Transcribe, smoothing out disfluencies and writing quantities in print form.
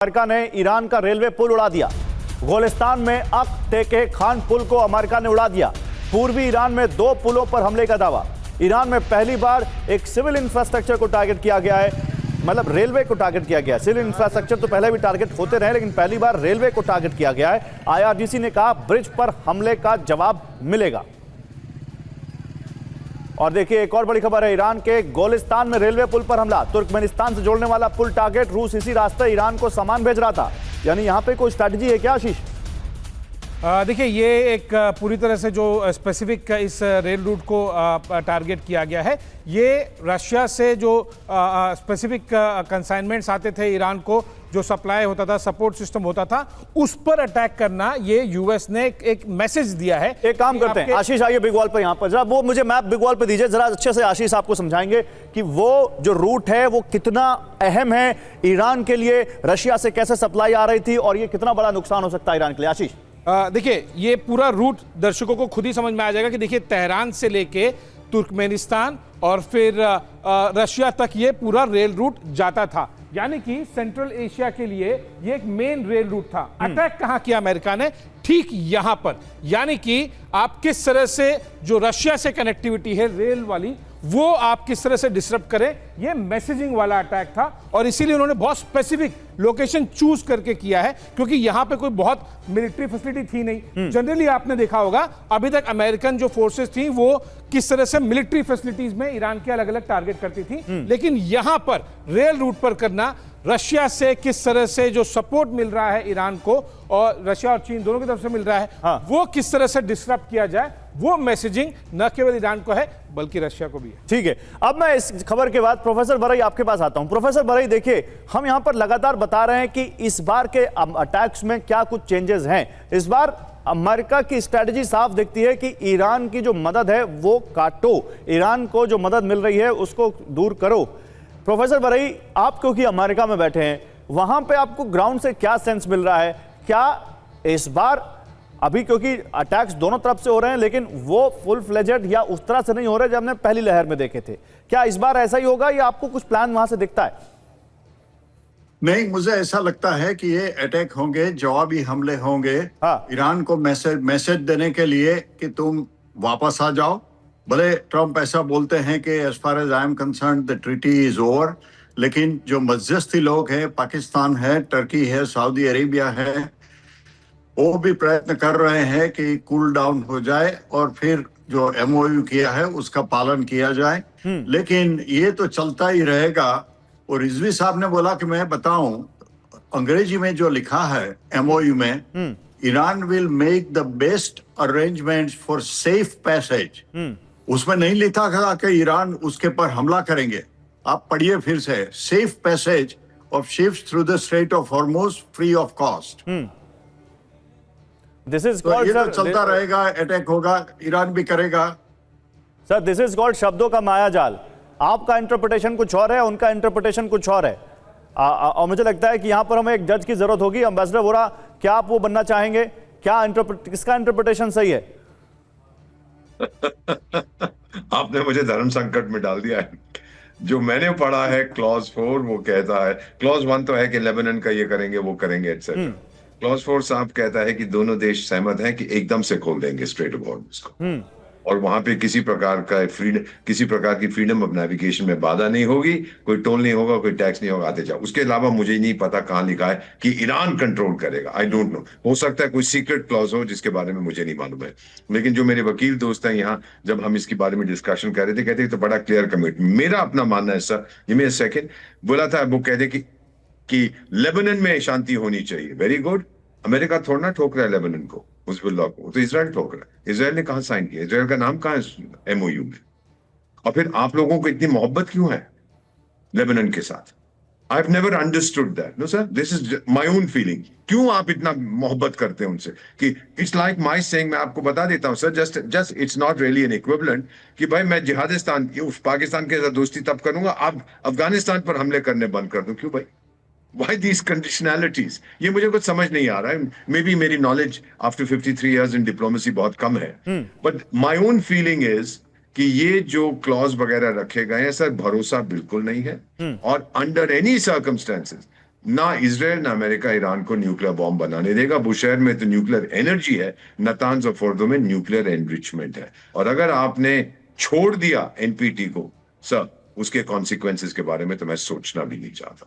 America ने Iran का railway पुल उड़ा दिया। गोलिस्तान में अक-टेके खान पुल को अमेरिका ने उड़ा दिया। पूर्वी ईरान में 2 पुलों पर हमले का दावा। ईरान में पहली बार एक सिविल इंफ्रास्ट्रक्चर को टारगेट किया गया है, मतलब रेलवे को टारगेट किया गया है। सिविल इंफ्रास्ट्रक्चर तो पहले भी टारगेट होते रहे, लेकिन पहली बार रेलवे को टारगेट किया गया है। आईआरजीसी ने कहा ब्रिज पर हमले का जवाब मिलेगा। और देखिए एक और बड़ी खबर है, ईरान के गोलिस्तान में रेलवे पुल पर हमला। तुर्कमेनिस्तान से जोड़ने वाला पुल टारगेट, रूस इसी रास्ते ईरान को सामान भेज रहा था। यानी यहां पे कोई स्ट्रैटेजी है क्या आशीष? देखिए ये एक पूरी तरह से जो स्पेसिफिक इस रेल रूट को टारगेट किया गया है, ये रशिया से जो स्पेसिफिक कंसाइनमेंट्स आते थे ईरान को, जो सप्लाई होता था, सपोर्ट सिस्टम होता था, उस पर अटैक करना, ये यूएस ने एक मैसेज दिया है। एक काम करते हैं आशीष, आइए बिग वॉल पर, यहाँ पर जरा वो मुझे मैप बिग वॉल पर दीजिए जरा अच्छे से। आशीष आपको समझाएंगे कि वो जो रूट है वो कितना अहम है ईरान के लिए, रशिया से कैसे सप्लाई आ रही थी और ये कितना बड़ा नुकसान हो सकता है ईरान के लिए। आशीष देखिए ये पूरा रूट दर्शकों को खुद ही समझ में आ जाएगा कि देखिए तेहरान से लेके तुर्कमेनिस्तान और फिर रशिया तक ये पूरा रेल रूट जाता था। यानी कि सेंट्रल एशिया के लिए ये एक मेन रेल रूट था। अटैक कहां किया अमेरिका ने? ठीक यहां पर। यानी कि आप किस तरह से जो रशिया से कनेक्टिविटी है रेल वाली, वो आप किस तरह से डिसरप्ट करें, ये मैसेजिंग वाला अटैक था। और इसीलिए उन्होंने बहुत स्पेसिफिक लोकेशन चूज करके किया है, क्योंकि यहां पे कोई बहुत मिलिट्री फैसिलिटी थी नहीं। जनरली आपने देखा होगा अभी तक अमेरिकन जो फोर्सेस थी वो किस तरह से मिलिट्री फैसिलिटीज में ईरान के अलग अलग टारगेट करती थी, लेकिन यहां पर रेल रूट पर करना, रशिया से किस तरह से जो सपोर्ट मिल रहा है ईरान को, और रशिया और चीन दोनों की तरफ से मिल रहा है, वो किस तरह से डिसरप्ट किया जाए, वो मैसेजिंग न केवल ईरान को है बल्कि रशिया को भी है। ठीक है, अब मैं इस खबर के बाद प्रोफेसर बरई आपके पास आता हूं। प्रोफेसर बरई देखिए, हम यहां पर लगातार बता रहे हैं कि इस बार के अटैक्स में क्या कुछ चेंजेस हैं। इस बार अमेरिका की स्ट्रेटजी साफ दिखती है कि ईरान की जो मदद है वो काटो, ईरान को जो मदद मिल रही है उसको दूर करो। प्रोफेसर बरई, आप क्योंकि अमेरिका में बैठे हैं, वहां पे आपको ग्राउंड से क्या सेंस मिल रहा है? क्या इस बार अभी क्योंकि अटैक्स दोनों तरफ से हो रहे हैं, लेकिन वो फुल फ्लेजेड या उस तरह से नहीं हो रहे जो हमने पहली लहर में देखे थे, क्या इस बार ऐसा ही होगा या आपको कुछ प्लान वहां से दिखता है? नहीं, मुझे ऐसा लगता है कि ये अटैक होंगे, जवाबी हमले होंगे। ईरान को मैसेज देने के लिए कि तुम वापस आ जाओ। भले ट्रम्प ऐसा बोलते हैं कि as far as I am concerned the treaty is over, लेकिन जो मध्यस्थी लोग हैं, पाकिस्तान है, टर्की है, सऊदी अरेबिया है, वो भी प्रयत्न कर रहे हैं कि कूल डाउन हो जाए और फिर जो एमओयू किया है उसका पालन किया जाए। लेकिन ये तो चलता ही रहेगा। और रिजवी साहब ने बोला कि मैं बताऊं, अंग्रेजी में जो लिखा है एमओयू में, Iran will make the best arrangements for safe passage. उसमें नहीं लिखा था कि ईरान उसके पर हमला करेंगे। आप पढ़िए फिर से, safe passage of ships through the straight of Hormuz free of cost. This is तो ये तो चलता रहेगा, अटैक होगा, ईरान भी करेगा। सर दिस इज कॉल्ड शब्दों का मायाजाल। आपका इंटरप्रिटेशन कुछ और है, उनका इंटरप्रिटेशन कुछ और है। और मुझे लगता है कि यहां पर हमें एक जज की जरूरत होगी। एम्बेसडर वोरा, क्या आप वो बनना चाहेंगे? क्या किसका इंटरप्रिटेशन सही है? आपने मुझे धर्म संकट में डाल दिया है। जो मैंने पढ़ा है क्लॉज 4 वो कहता है, क्लॉज 1 तो है कि लेबनान का ये करेंगे वो करेंगे एटसेट्रा। क्लॉज 4 साहब कहता है कि दोनों देश सहमत हैं कि एकदम से खोल देंगे स्ट्रेट ऑफ हॉर्मुज को, और वहां पे किसी प्रकार की फ्रीडम ऑफ नेविगेशन में बाधा नहीं होगी, कोई टोल नहीं होगा, कोई टैक्स नहीं होगा, आते जाओ। उसके अलावा मुझे नहीं पता कहां लिखा है कि ईरान कंट्रोल करेगा। आई डोंट नो, हो सकता है कोई सीक्रेट क्लॉज हो जिसके बारे में मुझे नहीं मालूम है। लेकिन जो मेरे वकील दोस्त हैं यहाँ, जब हम इसके बारे में डिस्कशन कर रहे थे, कहते तो बड़ा क्लियर कमिटमेंट। मेरा अपना मानना है सर, ये मेरे सेकेंड बोला था, वो कहते कि लेबनान में शांति होनी चाहिए। वेरी गुड, अमेरिका थोड़ा ना ठोक रहा है लेबनान को, उस लॉ को, तो इसराइल ठोक रहा है। इसराइल ने कहां साइन किया? इसराइल का नाम कहां है एमओयू में? और फिर आप लोगों को इतनी मोहब्बत क्यों है लेबनान के साथ? I have never understood that. No sir, this is my own feeling. क्यों आप इतना मोहब्बत करते हैं उनसे? कि इट्स लाइक माय सेइंग, मैं आपको बता देता हूं sir, just it's not really an equivalent कि भाई मैं जिहादिस्तान पाकिस्तान के साथ दोस्ती तब करूंगा, अब अफगानिस्तान पर हमले करने बंद कर दूं। क्यों भाई? Why these conditionalities? ये मुझे कुछ समझ नहीं आ रहा है। मे बी मेरी नॉलेज आफ्टर 53 years इन डिप्लोमेसी बहुत कम है, but my own feeling is कि ये जो क्लॉज वगैरह रखे गए हैं सर, भरोसा बिल्कुल नहीं है। और अंडर एनी सर्कमस्टेंसेस ना इजराइल ना अमेरिका ईरान को न्यूक्लियर बॉम्ब बनाने देगा। बुशहर में तो न्यूक्लियर एनर्जी है, नतान्ज और फोर्दो में न्यूक्लियर एनरिचमेंट है। और अगर आपने छोड़ दिया एनपीटी को सर, उसके कॉन्सिक्वेंसेस के बारे में तो मैं सोचना भी नहीं चाहता।